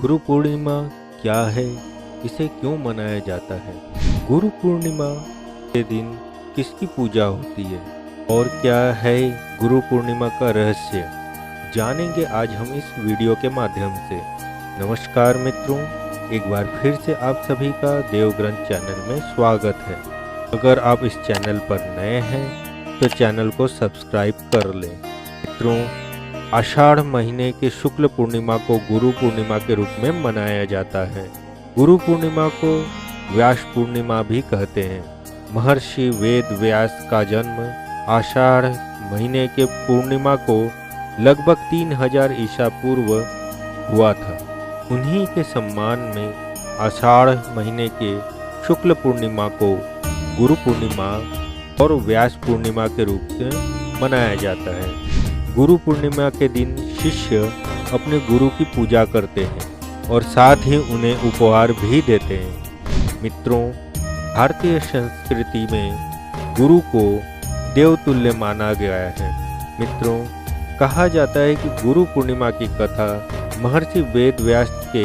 गुरु पूर्णिमा क्या है? इसे क्यों मनाया जाता है? गुरु पूर्णिमा के दिन किसकी पूजा होती है और क्या है गुरु पूर्णिमा का रहस्य, जानेंगे आज हम इस वीडियो के माध्यम से। नमस्कार मित्रों, एक बार फिर से आप सभी का देवग्रंथ चैनल में स्वागत है। अगर आप इस चैनल पर नए हैं तो चैनल को सब्सक्राइब कर लें। मित्रों, आषाढ़ महीने के शुक्ल पूर्णिमा को गुरु पूर्णिमा के रूप में मनाया जाता है। गुरु पूर्णिमा को व्यास पूर्णिमा भी कहते हैं। महर्षि वेद व्यास का जन्म आषाढ़ महीने के पूर्णिमा को लगभग 3000 ईसा पूर्व हुआ था। उन्हीं के सम्मान में आषाढ़ महीने के शुक्ल पूर्णिमा को गुरु पूर्णिमा और व्यास पूर्णिमा के रूप से मनाया जाता है। गुरु पूर्णिमा के दिन शिष्य अपने गुरु की पूजा करते हैं और साथ ही उन्हें उपहार भी देते हैं। मित्रों, भारतीय संस्कृति में गुरु को देवतुल्य माना गया है। मित्रों, कहा जाता है कि गुरु पूर्णिमा की कथा महर्षि वेद व्यास के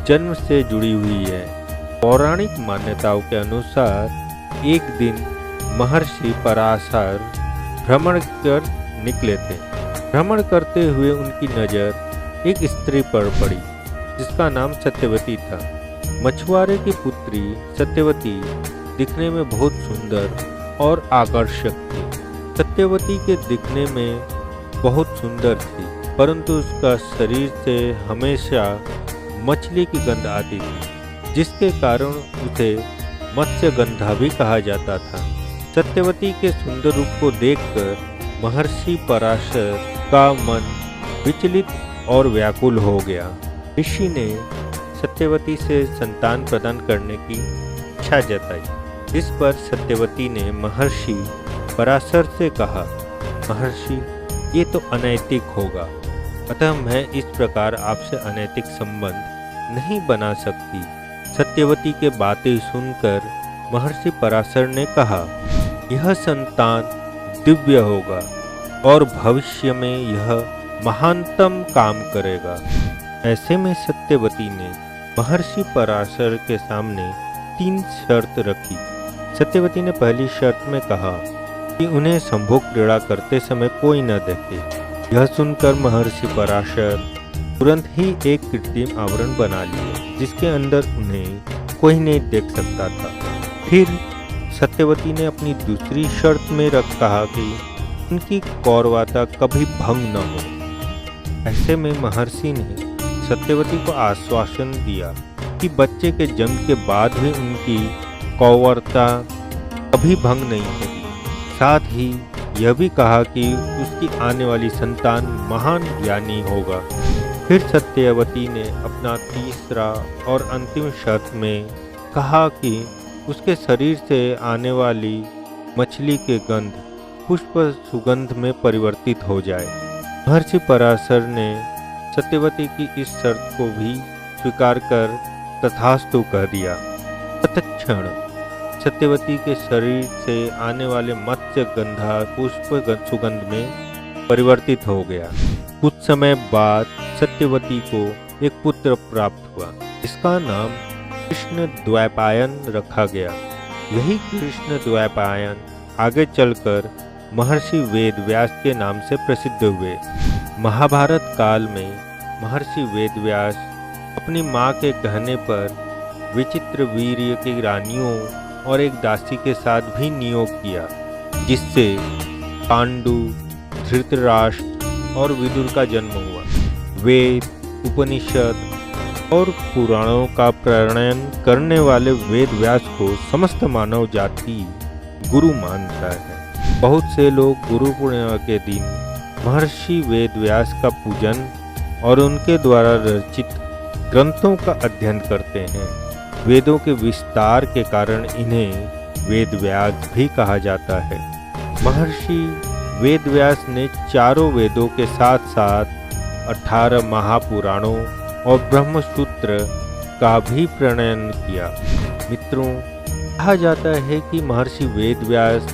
जन्म से जुड़ी हुई है। पौराणिक मान्यताओं के अनुसार एक दिन महर्षि पराशर भ्रमण कर निकले थे। भ्रमण करते हुए उनकी नज़र एक स्त्री पर पड़ी जिसका नाम सत्यवती था। मछुआरे की पुत्री सत्यवती दिखने में बहुत सुंदर और आकर्षक थी। सत्यवती के दिखने में बहुत सुंदर थी, परंतु उसका शरीर से हमेशा मछली की गंध आती थी, जिसके कारण उसे मत्स्यगंधा भी कहा जाता था। सत्यवती के सुंदर रूप को देखकर महर्षि पराशर का मन विचलित और व्याकुल हो गया। ऋषि ने सत्यवती से संतान प्रदान करने की इच्छा जताई। इस पर सत्यवती ने महर्षि पराशर से कहा, महर्षि, ये तो अनैतिक होगा, अतः मैं इस प्रकार आपसे अनैतिक संबंध नहीं बना सकती। सत्यवती के बातें सुनकर महर्षि पराशर ने कहा, यह संतान दिव्य होगा और भविष्य में यह महानतम काम करेगा। ऐसे में सत्यवती ने महर्षि पराशर के सामने 3 शर्त रखी। सत्यवती ने पहली शर्त में कहा कि उन्हें संभोग क्रीड़ा करते समय कोई न देखे। यह सुनकर महर्षि पराशर तुरंत ही एक कृत्रिम आवरण बना लिए जिसके अंदर उन्हें कोई नहीं देख सकता था। फिर सत्यवती ने अपनी दूसरी शर्त में कहा कि उनकी कौरवता कभी भंग न हो। ऐसे में महर्षि ने सत्यवती को आश्वासन दिया कि बच्चे के जन्म के बाद भी उनकी कौरवता कभी भंग नहीं होगी। साथ ही यह भी कहा कि उसकी आने वाली संतान महान ज्ञानी होगा। फिर सत्यवती ने अपना तीसरा और अंतिम शर्त में कहा कि उसके शरीर से आने वाली मछली के गंध पुष्प सुगंध में परिवर्तित हो जाए। महर्षि पराशर ने सत्यवती की इस शर्त को भी स्वीकार कर तथास्तु कह दिया। तत्क्षण सत्यवती के शरीर से आने वाले मत्स्य गंधा पुष्प सुगंध में परिवर्तित हो गया। कुछ समय बाद सत्यवती को एक पुत्र प्राप्त हुआ। इसका नाम कृष्ण द्वैपायन रखा गया। यही कृष्ण द्वैपायन आगे चलकर महर्षि वेद व्यास के नाम से प्रसिद्ध हुए। महाभारत काल में महर्षि वेद व्यास अपनी माँ के कहने पर विचित्र वीर्य की रानियों और एक दासी के साथ भी नियोग किया, जिससे पांडु, धृतराष्ट्र और विदुर का जन्म हुआ। वेद, उपनिषद और पुराणों का प्रणयन करने वाले वेद व्यास को समस्त मानव जाति गुरु मानता है। बहुत से लोग गुरु पूर्णिमा के दिन महर्षि वेद व्यास का पूजन और उनके द्वारा रचित ग्रंथों का अध्ययन करते हैं। वेदों के विस्तार के कारण इन्हें वेद व्यास भी कहा जाता है। महर्षि वेद व्यास ने चारों वेदों के साथ साथ 18 महापुराणों और ब्रह्मसूत्र का भी प्रणयन किया। मित्रों, कहा जाता है कि महर्षि वेद व्यास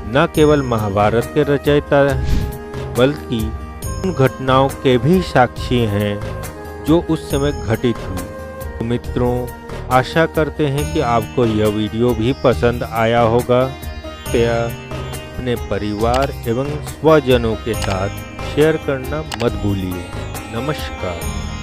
न केवल महाभारत के रचयिता बल्कि उन घटनाओं के भी साक्षी हैं जो उस समय घटित हुई। तो मित्रों, आशा करते हैं कि आपको यह वीडियो भी पसंद आया होगा। कृपया अपने परिवार एवं स्वजनों के साथ शेयर करना मत भूलिए। नमस्कार।